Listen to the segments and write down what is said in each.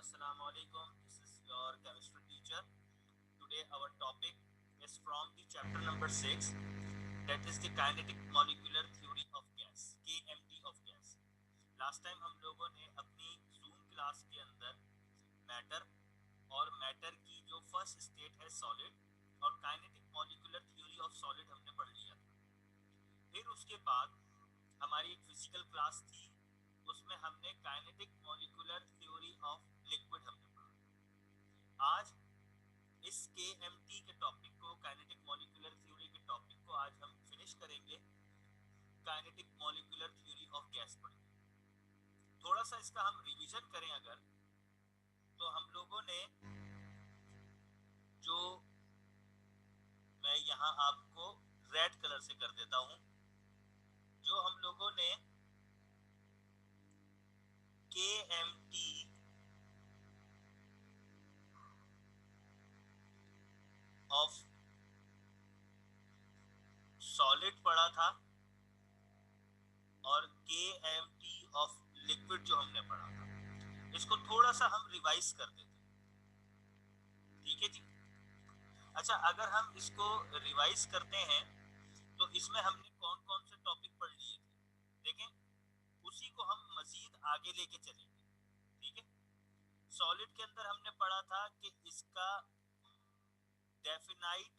Assalamu alaikum. This is your chemistry teacher. Today our topic is from the chapter number 6, that is the kinetic molecular theory of gas, KMT of gas. Last time हम लोगों ने अपनी Zoom class के अंदर matter और matter की जो first state है सॉलिड और kinetic molecular theory of solid हमने पढ़ लिया था। फिर उसके बाद हमारी एक फिजिकल क्लास थी, उसमें हमने kinetic molecular theory of liquid हमने पढ़ा। आज इस केएमटी के टॉपिक को, काइनेटिक मॉलिक्यूलर थ्योरी के टॉपिक को आज हम फिनिश करेंगे, kinetic molecular theory of gas पढ़ेंगे। थोड़ा सा इसका हम रिवीजन करें अगर, तो हम लोगों ने जो, मैं यहाँ आपको रेड कलर से कर देता हूँ, जो हम लोगों ने KMT ऑफ सॉलिड पढ़ा था और KMT ऑफ लिक्विड जो हमने पढ़ा था, इसको थोड़ा सा हम रिवाइज कर देते हैं। ठीक है जी। अच्छा, अगर हम इसको रिवाइज करते हैं तो इसमें हमने कौन कौन से टॉपिक पढ़ लिए थे, देखें, उसी को हम मजीद आगे लेके चलेंगे। ठीक है। सॉलिड के अंदर हमने पढ़ा था कि इसका डेफिनाइट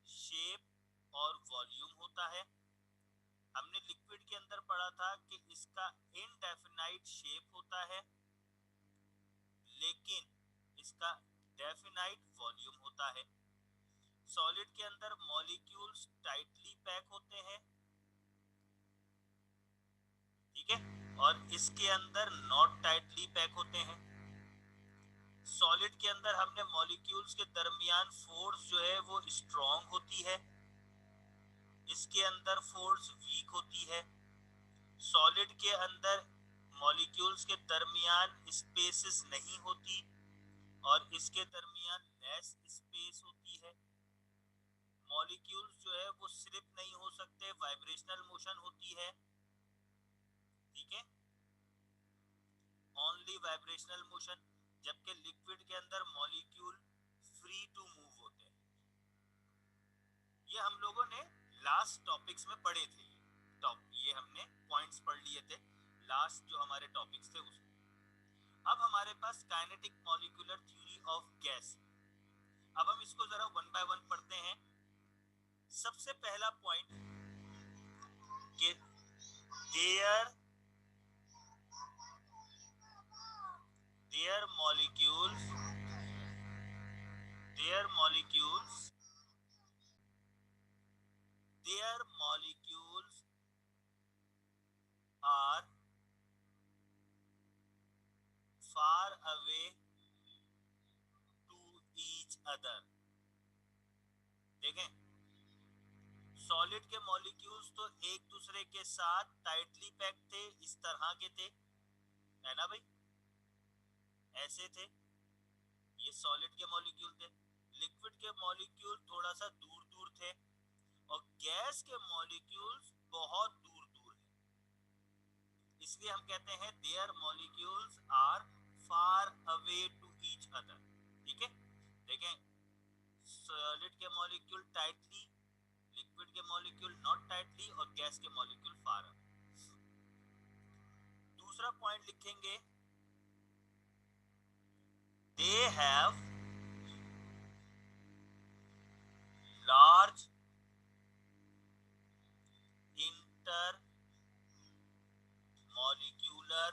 शेप और वॉल्यूम होता है। हमने लिक्विड के अंदर पढ़ा था कि इसका इनडेफिनाइट शेप होता है लेकिन इसका डेफिनाइट वॉल्यूम होता है। सॉलिड के अंदर मॉलिक्यूल्स टाइटली पैक होते हैं, ठीक है, और इसके अंदर नॉट टाइटली पैक होते हैं। सॉलिड के अंदर हमने मॉलिक्यूल्स के दरमियान फोर्स जो है वो स्ट्रॉन्ग होती है, इसके अंदर फोर्स वीक होती है। सॉलिड के अंदर मॉलिक्यूल्स के दरमियान स्पेसेस नहीं होती और इसके दरमियान लेस स्पेस होती है। मॉलिक्यूल्स जो है वो स्लिप नहीं हो सकते, वाइब्रेशनल मोशन होती है, ठीक है, ओनली वाइब्रेशनल मोशन। जबकि लिक्विड के अंदर मॉलिक्यूल फ्री टू मूव होते हैं। ये हम लोगों ने लास्ट टॉपिक्स में पढ़े थे। ये हमने पॉइंट्स पढ़ लिए थे लास्ट जो हमारे टॉपिक्स थे उसमें। अब हमारे पास kinetic molecular theory of gas. अब हम इसको जरा वन बाय वन पढ़ते हैं। सबसे पहला पॉइंट कि their molecules are far away to each other। देखें, सॉलिड के मॉलिक्यूल्स तो एक दूसरे के साथ टाइटली पैक थे, इस तरह के थे, है ना भाई, ऐसे थे, ये सॉलिड के मॉलिक्यूल थे। लिक्विड के मॉलिक्यूल थोड़ा सा दूर दूर थे और गैस के मॉलिक्यूल्स बहुत दूर दूर है। इसलिए हम कहते हैं their molecules are far away to each other. ठीक है। देखें, सॉलिड के मॉलिक्यूल टाइटली, लिक्विड के मॉलिक्यूल नॉट टाइटली और गैस के मॉलिक्यूल फार अवे। दूसरा पॉइंट लिखेंगे, they have large intermolecular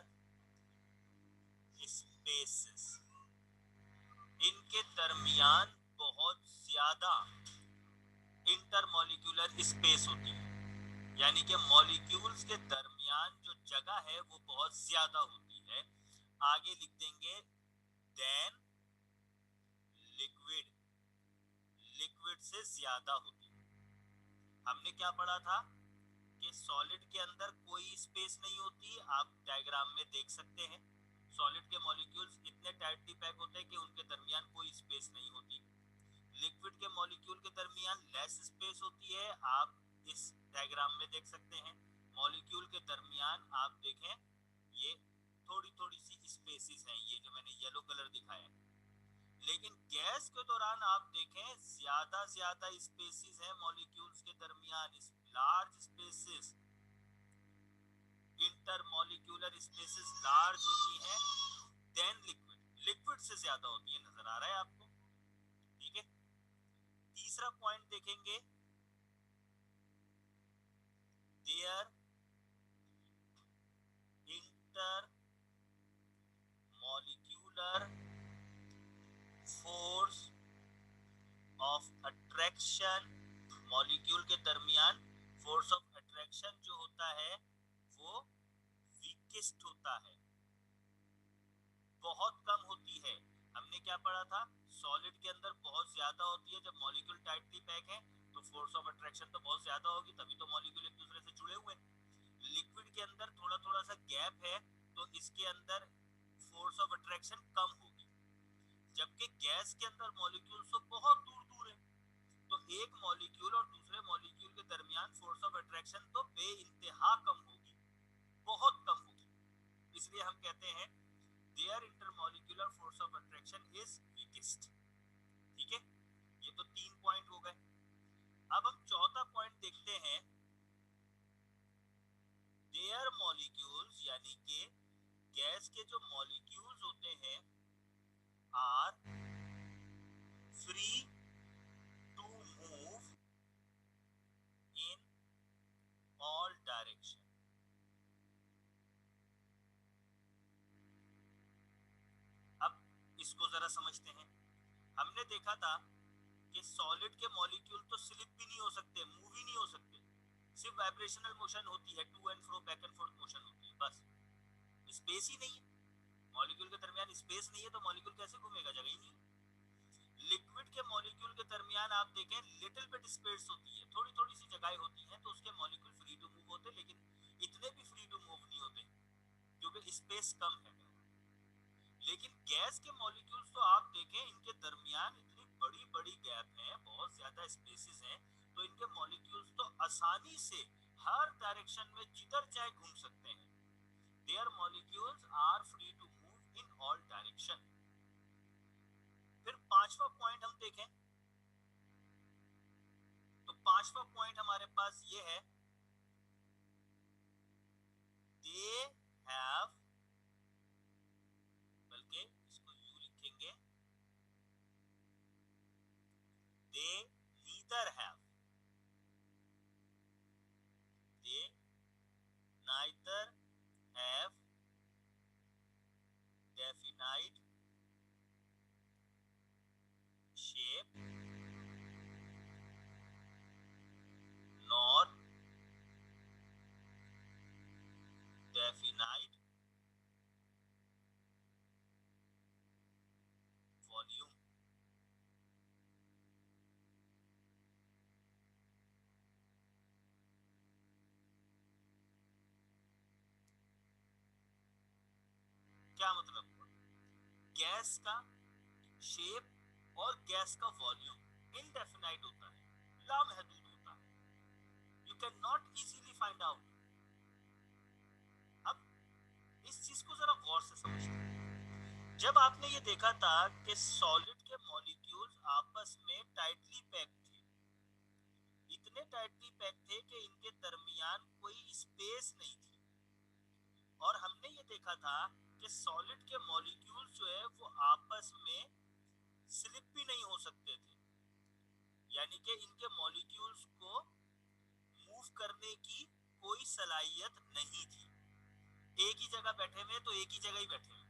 spaces। इनके दरमियान बहुत ज्यादा इंटरमोलिक्यूलर स्पेस होती है, यानी कि मॉलिक्यूल्स के दरमियान जो जगह है वो बहुत ज्यादा होती है। आगे लिख देंगे देन लिक्विड, लिक्विड से ज्यादा होती है। हमने क्या पढ़ा था कि सॉलिड के अंदर कोई स्पेस नहीं होती, आप डायग्राम में देख सकते हैं। सॉलिड के मॉलिक्यूल्स इतने टाइटली पैक होते हैं कि उनके दरमियान कोई स्पेस नहीं होती। लिक्विड के मॉलिक्यूल के दरमियान लेस स्पेस होती है, आप इस डायग्राम में देख सकते हैं। मॉलिक्यूल के दरमियान आप देखें ये थोड़ी थोड़ी सी स्पेसेस हैं, ये जो मैंने लेकिन गैस के दौरान आप देखें ज्यादा स्पेसिस है मॉलिक्यूल्स के दरमियान, large spaces, intermolecular spaces large होती हैं देन लिक्विड से ज्यादा होती है। नजर आ रहा है आपको? ठीक है। तीसरा पॉइंट देखेंगे, their intermolecular force of attraction, molecule के दरमियान फोर्स ऑफ अट्रैक्शन जो होता है वो वीकेस्ट होता है, बहुत कम होती है। हमने क्या पढ़ा था? सॉलिड के अंदर बहुत ज्यादा होती है, जब मॉलिक्यूल टाइटली पैक है तो फोर्स ऑफ अट्रैक्शन तो बहुत ज्यादा होगी, तभी तो मॉलिक्यूल एक दूसरे से जुड़े हुए हैं। लिक्विड के अंदर थोड़ा थोड़ा सा गैप है तो इसके अंदर फोर्स ऑफ अट्रैक्शन कम होगी, जबकि गैस के अंदर मॉलिक्यूल्स तो बहुत दूर दूर है, तो एक मॉलिक्यूल और दूसरे मॉलिक्यूल के दरमियान फोर्स ऑफ अट्रैक्शन तो बेइंतहा कम होगी, बहुत कम होगी। इसलिए हम कहते हैं their intermolecular force of attraction is weakest. ठीक है, ये तो 3 पॉइंट हो गए। अब हम चौथा पॉइंट देखते हैं, देयर मॉलिक्यूल्स, यानी कि गैस के जो मॉलिक्यूल्स होते हैं are free to move in all direction. अब इसको जरा समझते हैं। हमने देखा था कि सॉलिड के मॉलिक्यूल तो स्लिप भी नहीं हो सकते, मूव ही नहीं हो सकते, सिर्फ वाइब्रेशनल मोशन होती है, to and fro, back and forth motion होती है, बस। स्पेस ही नहीं है, मॉलिक्यूल के दरमियान स्पेस नहीं है तो मॉलिक्यूल कैसे घूमेगा? जगह ही नहीं है। लिक्विड के मॉलिक्यूल के दरमियान आप देखें लिटिल बिट स्पेस होती है, थोड़ी थोड़ी सी जगह होती है, तो उसके मॉलिक्यूल फ्री टू मूव होते, लेकिन इतने भी फ्री टू मूव नहीं होते क्योंकि स्पेस कम है। लेकिन गैस के मॉलिक्यूल्स तो आप देखें इनके दरमियान इतनी बड़ी बड़ी गैप है, बहुत ज्यादा स्पेसेस हैं, तो इनके मॉलिक्यूल्स तो आसानी से हर डायरेक्शन में जिधर चाहे घूम सकते हैं। Their molecules are free to move in all direction. फिर पांचवा पॉइंट हम देखें तो पांचवा पॉइंट हमारे पास ये है, दे हैव, बल्कि इसको यू लिखेंगे, they neither have, they neither have definite shape nor definite volume। क्या मतलब? गैस का शेप और गैस का वॉल्यूम इनडेफिनाइट होता है, लामहदूद होता है, you can not easily find out. अब इस चीज को जरा गौर से समझते हैं। जब आपने ये देखा था कि सॉलिड के मॉलिक्यूल्स आपस में टाइटली पैक थे, इतने टाइटली पैक थे कि इनके दरमियान कोई स्पेस नहीं थी, और हमने ये देखा था कि सॉलिड के मॉलिक्यूल्स जो है वो आपस में स्लिप भी नहीं हो सकते थे, यानी कि इनके मॉलिक्यूल्स को मूव करने की कोई सलाहियत नहीं थी। एक ही जगह बैठे हुए तो एक ही जगह ही बैठे हुए।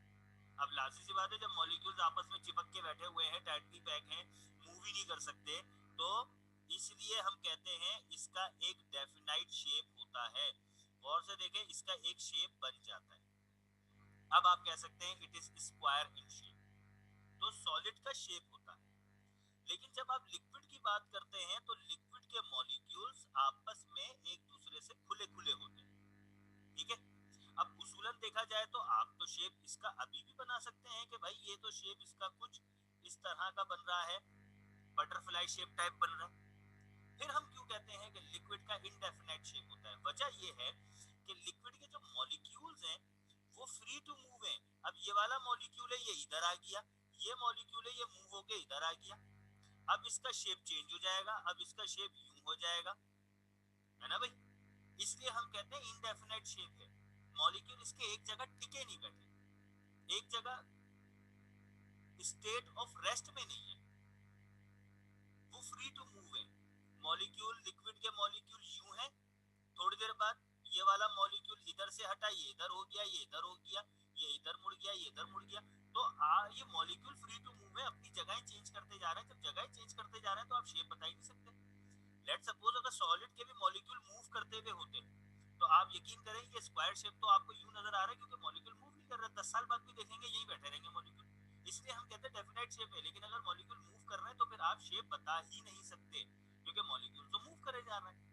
अब लाजिमी सी बात है, जब मॉलिक्यूल्स आपस में चिपक के बैठे हुए हैं, टाइटली पैक हैं, मूव ही नहीं कर सकते, तो इसलिए हम कहते हैं इसका एक डेफिनाइट शेप होता है। गौर से देखें, इसका एक शेप बन जाता है। अब आप कह सकते हैं it is square in shape, तो सॉलिड का शेप होता है। लेकिन जब आप लिक्विड की बात करते हैं तो लिक्विड के मॉलिक्यूल्स आपस में एक दूसरे से खुले खुले होते हैं। ठीक है, अब उसूलन देखा जाए तो आप तो शेप इसका अभी भी बना सकते हैं कि भाई ये तो शेप इसका कुछ इस तरह का बन रहा है, बटरफ्लाई शेप टाइप बन रहा है। फिर हम क्यों कहते हैं कि लिक्विड का इनडेफिनाइट शेप होता है? वजह ये है कि लिक्विड के जो मॉलिक्यूल्स हैं वो फ्री टू मूव हैं। अब ये वाला मॉलिक्यूल है, ये इधर आ गया, ये मॉलिक्यूल है, ये मूव होके इधर आ गया, अब इसका शेप चेंज हो जाएगा, अब इसका शेप यूं हो जाएगा, है ना भाई। इसलिए हम कहते हैं इनडेफिनेट शेप है, मॉलिक्यूल इसके एक जगह टिके नहीं बैठे, एक जगह स्टेट ऑफ रेस्ट में नहीं है, वो फ्री टू मूव है। मॉलिक्यूल, लिक्विड के मॉलिक्यूल यूं है, थोड़ी देर बाद ये वाला मॉलिक्यूल इधर से हटा, ये इधर हो गया, ये इधर हो गया, ये इधर मुड़ गया, ये इधर मुड़ गया, तो ये मॉलिक्यूल फ्री टू मूव है, अपनी जगह चेंज करते जा रहे हैं। जब जगह चेंज करते जा रहे हैं तो आप शेप बता ही नहीं सकते। लेट सपोज अगर सॉलिड के भी मॉलिक्यूल मूव करते हुए होते तो आप यकीन करें ये स्क्वायर शेप तो आपको यूं नजर आ रहा है, क्योंकि मॉलिक्यूल मूव नहीं कर रहा, 10 साल बाद भी देखेंगे यही बैठे रहेंगे मॉलिक्यूल। इसलिए हम कहते हैं डेफिनेट शेप है, लेकिन अगर मॉलिक्यूल मूव कर रहे हैं तो फिर आप शेप बता ही नहीं सकते, क्योंकि मॉलिक्यूल तो मूव करे जा रहा है।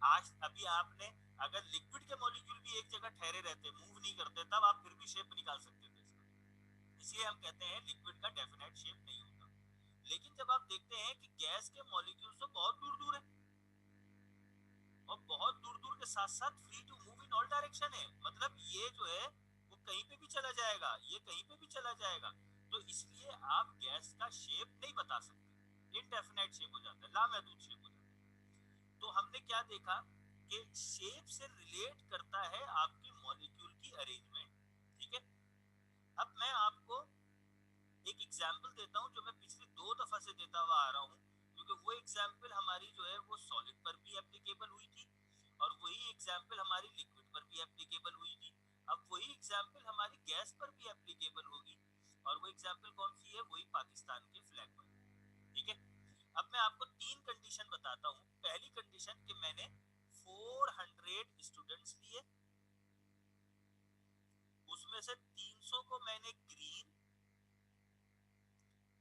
आज अभी आपने अगर लिक्विड के मॉलिक्यूल भी एक जगह ठहरे रहते, मूव नहीं करते, तब आप फिर भी शेप निकाल सकते थे इसका। इसलिए हम कहते हैं लिक्विड का डेफिनेट शेप नहीं होता। लेकिन जब आप देखते हैं कि गैस के मॉलिक्यूल तो बहुत दूर दूर है, और बहुत दूर दूर के साथ साथ free to move in all direction है, मतलब ये जो है वो कहीं पे भी चला जाएगा, ये कहीं पे भी चला जाएगा, तो इसलिए आप गैस का शेप नहीं बता सकते, इनडेफिनेट शेप हो जाता है, लामहदूद शेप हो जाता है। तो हमने क्या देखा कि शेप से रिलेट करता है आपकी मॉलिक्यूल की अरेंजमेंट, ठीक है। अब मैं आपको एक एग्जांपल देता हूं जो मैं पिछली 2 दफा से देता हुआ आ रहा हूं, क्योंकि वो एग्जांपल हमारी जो है वो सॉलिड पर भी एप्लीकेबल हुई थी, और वही एग्जांपल हमारी लिक्विड पर भी एप्लीकेबल हुई थी। अब वही एग्जांपल हमारी गैस पर भी एप्लीकेबल होगी, और वो एग्जांपल कौन सी है, वही पाकिस्तान के फ्लैग पर, ठीक है। अब मैं आपको 3 कंडीशन बताता हूँ। पहली कंडीशन कि मैंने 400 स्टूडेंट्स लिए, उसमें से 300 को मैंने ग्रीन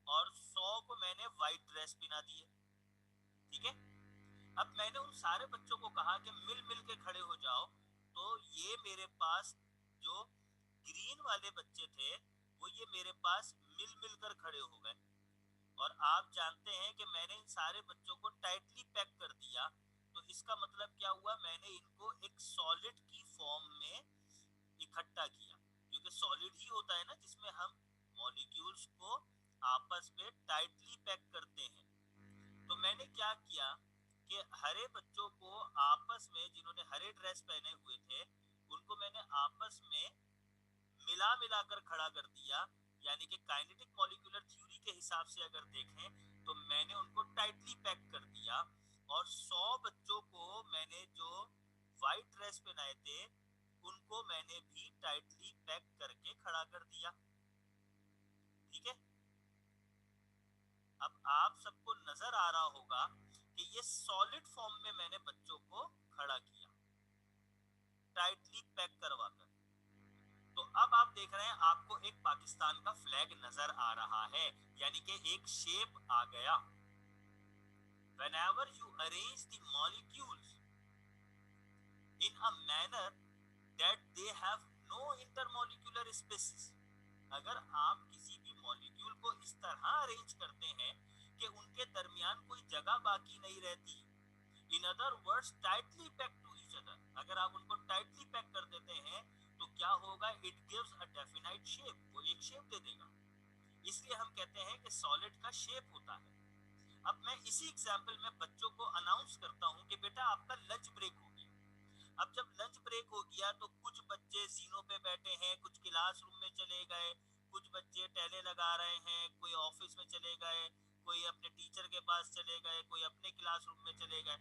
और 100 को मैंने व्हाइट ड्रेस पहना दी है, ठीक है। अब मैंने उन सारे बच्चों को कहा कि मिल मिल के खड़े हो जाओ, तो ये मेरे पास जो ग्रीन वाले बच्चे थे वो ये मेरे पास मिल मिल कर खड़े हो गए, और आप जानते हैं कि मैंने इन सारे बच्चों को टाइटली पैक कर दिया, तो इसका मतलब क्या हुआ, मैंने इनको एक सॉलिड की फॉर्म में इकट्ठा किया, क्योंकि सॉलिड ही होता है ना जिसमें हम मॉलिक्यूल्स को आपस में टाइटली पैक करते हैं। तो मैंने क्या किया कि हरे बच्चों को आपस में, जिन्होंने हरे ड्रेस पहने हुए थे, उनको मैंने आपस में मिला मिला कर खड़ा कर दिया, यानी कि काइनेटिक मॉलिक्यूलर थ्योरी के हिसाब से अगर देखें तो मैंने उनको टाइटली पैक कर दिया, और 100 बच्चों को मैंने जो व्हाइट ड्रेस पहनाए थे उनको मैंने भी टाइटली पैक करके खड़ा कर दिया, ठीक है। अब आप सबको नजर आ रहा होगा कि ये सॉलिड फॉर्म में मैंने बच्चों को खड़ा किया टाइटली पैक करवाकर। तो अब आप देख रहे हैं आपको एक पाकिस्तान का फ्लैग नजर आ रहा है, यानी कि एक शेप आ गया। Whenever you arrange the molecules in a manner that they have no intermolecular spaces, अगर आप किसी भी मॉलिक्यूल को इस तरह अरेंज करते हैं कि उनके दरमियान कोई जगह बाकी नहीं रहती, in other words tightly pack to each other, अगर आप उनको टाइटली पैक कर देते हैं तो क्या होगा, it gives a definite shape, वो एक शेप दे देगा। इसलिए हम कहते हैं कि सॉलिड का शेप होता है। अब मैं इसी एग्जांपल में बच्चों को अनाउंस करता हूं कि बेटा आपका लंच ब्रेक हो गया। अब जब लंच ब्रेक हो गया तो कुछ बच्चे जीनों पे बैठे हैं, कुछ क्लासरूम में चले गए, कुछ बच्चे टहले लगा रहे हैं, कोई ऑफिस में चले गए, कोई अपने टीचर के पास चले गए, कोई अपने क्लासरूम में चले गए।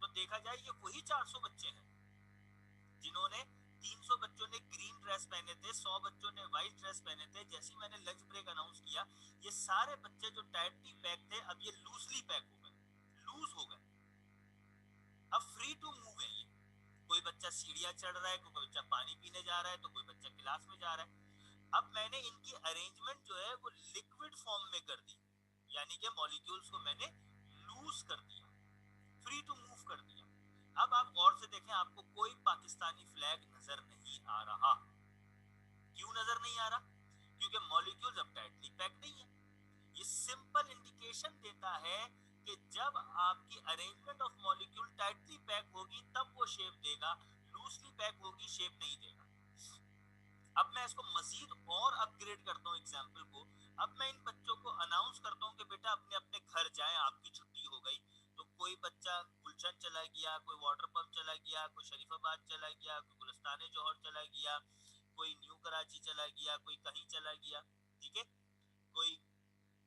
तो देखा जाए ये वही 400 बच्चे हैं जिन्होंने, 300 बच्चों ने ग्रीन ड्रेस पहने थे, 100 बच्चों ने व्हाइट ड्रेस पहने थे। जैसे ही मैंने लंच ब्रेक अनाउंस किया, ये सारे बच्चे जो टाइटली पैक थे अब ये लूजली पैक हो गए, लूज हो गए, अब फ्री टू मूव है ये। कोई बच्चा सीढ़ियां चढ़ रहा है, कोई बच्चा पानी पीने जा रहा है, तो कोई बच्चा क्लास में जा रहा है। अब मैंने इनकी अरेंजमेंट जो है वो लिक्विड फॉर्म में कर दी, यानी कि मॉलिक्यूल्स को मैंने लूज कर दिया, फ्री टू मूव कर दिया। अब आप गौर से देखें, आपको कोई पाकिस्तानी फ्लैग नजर नहीं आ रहा। क्यों नजर नहीं आ रहा, क्योंकि मॉलिक्यूल्स अब टाइटली पैक नहीं है। ये सिंपल इंडिकेशन देता है कि जब आपकी arrangement of molecule tightly pack होगी तब वो शेप देगा, लूजली पैक होगी शेप नहीं देगा। अब मैं इसको मजीद और अपग्रेड करता हूँ एग्जाम्पल को। अब मैं इन बच्चों को अनाउंस करता हूँ कि बेटा अपने अपने घर जाएं, आपकी छुट्टी हो गई। तो कोई बच्चा गुलशन चला गया, कोई वाटर पंप चला गया, कोई शरीफाबाद चला गया, कोई गुलस्ताने जौहर चला गया, कोई न्यू कराची चला गया, कोई कहीं चला गया, ठीक है, कोई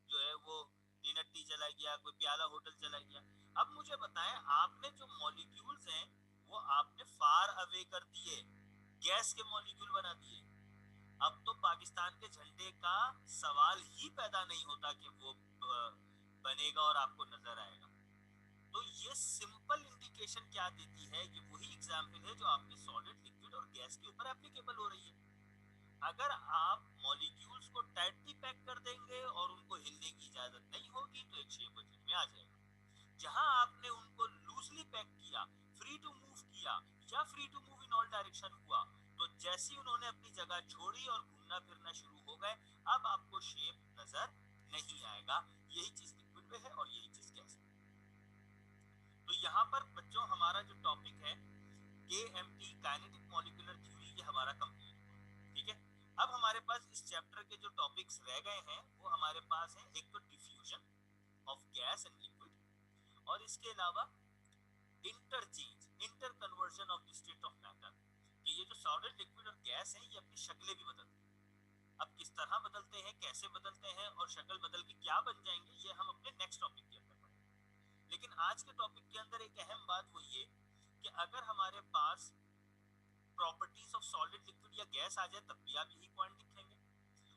जो है वो टी चला गया, कोई प्याला होटल चला गया। अब मुझे बताएं, आपने जो मॉलिक्यूल्स हैं वो आपने फार अवे कर दिए, गैस के मॉलिक्यूल बना दिए। अब तो पाकिस्तान के झंडे का सवाल ही पैदा नहीं होता कि वो बनेगा और आपको नजर आएगा। तो ये सिंपल इंडिकेशन क्या देती है, ये वही एग्जाम्पल है जो आपकी सॉलिड, लिक्विड और गैस के ऊपर एप्लीकेबल हो रही है। अगर आप मॉलिक्यूल्स को टाइटली पैक कर देंगे और उनको हिलने की इजाजत नहीं होगी तो एक शेप वजन में आ जाएगा। जहां आपने उनको लूजली पैक किया, फ्री टू मूव किया या free to move in all direction हुआ, तो जैसे उन्होंने अपनी जगह छोड़ी और घूमना फिरना शुरू हो गए, अब आपको शेप नजर नहीं आएगा। यही चीज लिक्विड में है और यही चीज गैस में। तो यहाँ पर बच्चों हमारा जो टॉपिक है KMT काइनेटिक मॉलिक्यूलर थ्योरी, ये हमारा कंप्लीट हुआ, ठीक है। अब हमारे पास इस चैप्टर के जो टॉपिक्स रह गए हैं वो हमारे पास है, एक तो diffusion of gas and liquid, और इसके अलावा interchange, inter conversion of the state of matter, कि ये जो सॉलिड, लिक्विड और गैस है ये अपनी शक्लें भी बदलते हैं। अब किस तरह बदलते हैं, कैसे बदलते हैं और शक्ल बदल के क्या बन जाएंगे, ये हम अपने नेक्स्ट टॉपिक के अंदर पढ़ेंगे। लेकिन आज के टॉपिक के अंदर एक अहम बात वो ये कि अगर हमारे पास प्रॉपर्टीज ऑफ सॉलिड, लिक्विड या गैस आ जाए तब भी आप यही पॉइंट लिखेंगे,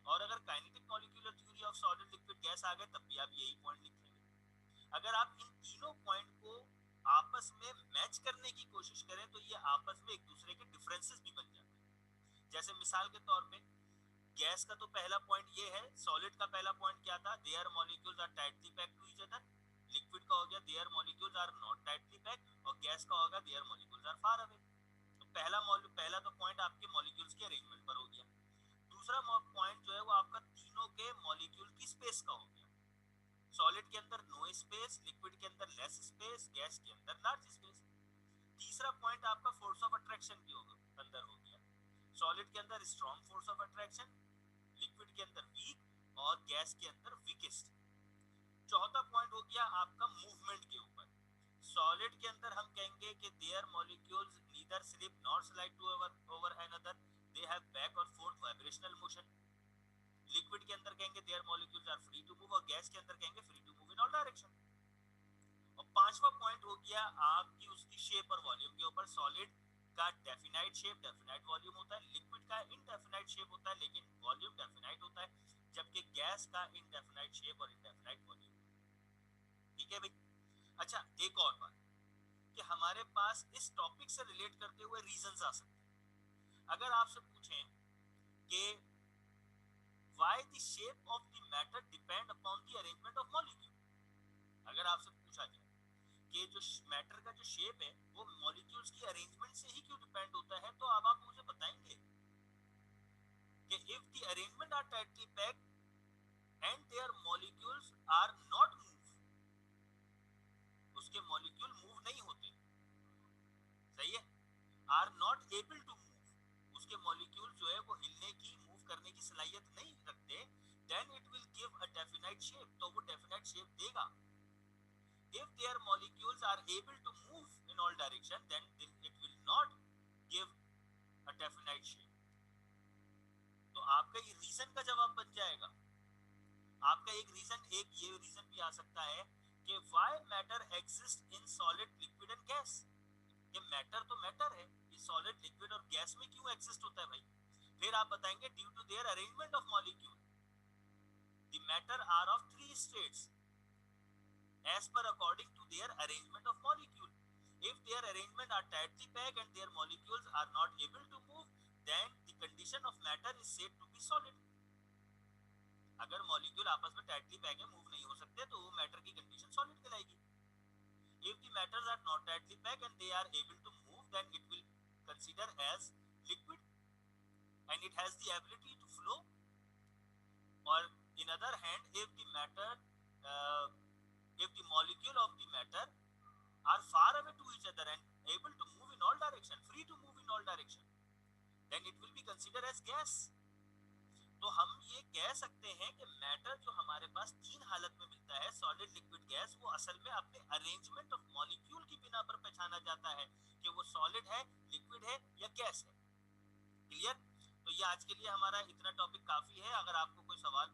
और अगर kinetic molecular theory of solid, liquid, gas आ गए तब भी आप यही पॉइंट लिखेंगे। अगर आप इन तीनों पॉइंट को आपस में मैच करने की कोशिश करें तो ये आपस में एक दूसरे के डिफरेंसेस भी बन जाते हैं। जैसे मिसाल के तौर पे गैस का तो पहला पॉइंट ये है, सॉलिड का पहला पॉइंट क्या था, their molecules are tightly packed to each other. Liquid का हो गया their molecules are not tightly packed, और गैस का होगा their molecules are far away. तो पहला तो पॉइंट आपके मॉलिक्यूल्स के अरेंजमेंट पर हो गया। दूसरा पॉइंट जो है वो आपका तीनों के मॉलिक्यूल की स्पेस का हो गया। सॉलिड के अंदर नो स्पेस, लिक्विड के अंदर लेस स्पेस, गैस के अंदर लार्ज स्पेस। तीसरा पॉइंट आपका फोर्स ऑफ अट्रैक्शन के अंदर हो गया। सॉलिड के अंदर strong force of attraction, liquid के अंदर वीक और गैस के अंदर वीकेस्ट। चौथा पॉइंट हो गया आपका मूवमेंट के ऊपर। सॉलिड के अंदर हम कहेंगे कि their molecules neither slip not slide to over another, they have back और फोर्थ वाइब्रेशनल मोशन। लिक्विड के अंदर कहेंगे their molecules are free to move, और गैस के अंदर कहेंगे free to move in all direction. और पांचवा पॉइंट हो गया आपकी उसकी शेप और वॉल्यूम के ऊपर। सॉलिड का डेफिनाइट शेप, डेफिनाइट वॉल्यूम होता है, लिक्विड का इनडेफिनाइट शेप होता है लेकिन वॉल्यूम डेफिनाइट होता है, जबकि गैस का इनडेफिनाइट शेप और इनडेफिनाइट वॉल्यूम। ठीक है भाई। अच्छा, एक और बात कि हमारे पास इस टॉपिक से रिलेट करते हुए रीजंस आ सकते हैं। अगर आपसे पूछें कि why the shape of the matter depend upon the arrangement of molecule, अगर आपसे पूछा जाए कि जो मैटर का जो शेप है वो मॉलिक्यूल्स की अरेंजमेंट से ही क्यों डिपेंड होता है, तो अब आप मुझे बताएंगे कि if the arrangement are tightly packed and their molecules are not move, उसके मॉलिक्यूल मूव नहीं होते, सही है, are not able to move, उसके मॉलिक्यूल जो है वो हिलने की, मूव करने की सलाहियत नहीं रखते, then it will give a definite shape, तो वो डेफिनाइट शेप देगा। If their molecules are able to move in all direction, then it will not give a definite shape. तो आपका ये रीजन का जवाब बन जाएगा। आपका एक रीजन, एक ये रीजन भी आ सकता है कि why matter exists in solid, liquid and gas। ये मैटर तो मैटर है, ये सॉलिड, लिक्विड और गैस में क्यों एग्जिस्ट होता है भाई? फिर आप बताएंगे due to their arrangement of molecule, the matter are of 3 states as per according to their arrangement of molecule. If their arrangement are tightly packed and their molecules are not able to move, then the condition of matter is said to be solid. अगर molecule आपस में tightly pack है, move नहीं हो सकते, तो वो matter की कंडीशन सॉलिड कहलाएगी। If the matters are not tightly packed and they are able to move, then it will consider as liquid and it has the ability to flow. Or in other hand, if the matter if the molecule of the matter are far away to each other and able to move in all direction, free to move in all direction, then it will be considered as gas. तो हम ये कह सकते हैं कि matter जो हमारे पास तीन हालत में मिलता है, सॉलिड, लिक्विड, गैस, वो असल में अपने अरेंजमेंट ऑफ मॉलिक्यूल की बिना पर पहचाना जाता है कि वो सॉलिड है, लिक्विड है या गैस है। क्लियर? तो ये आज के लिए हमारा इतना टॉपिक काफी है। अगर आपको कोई सवाल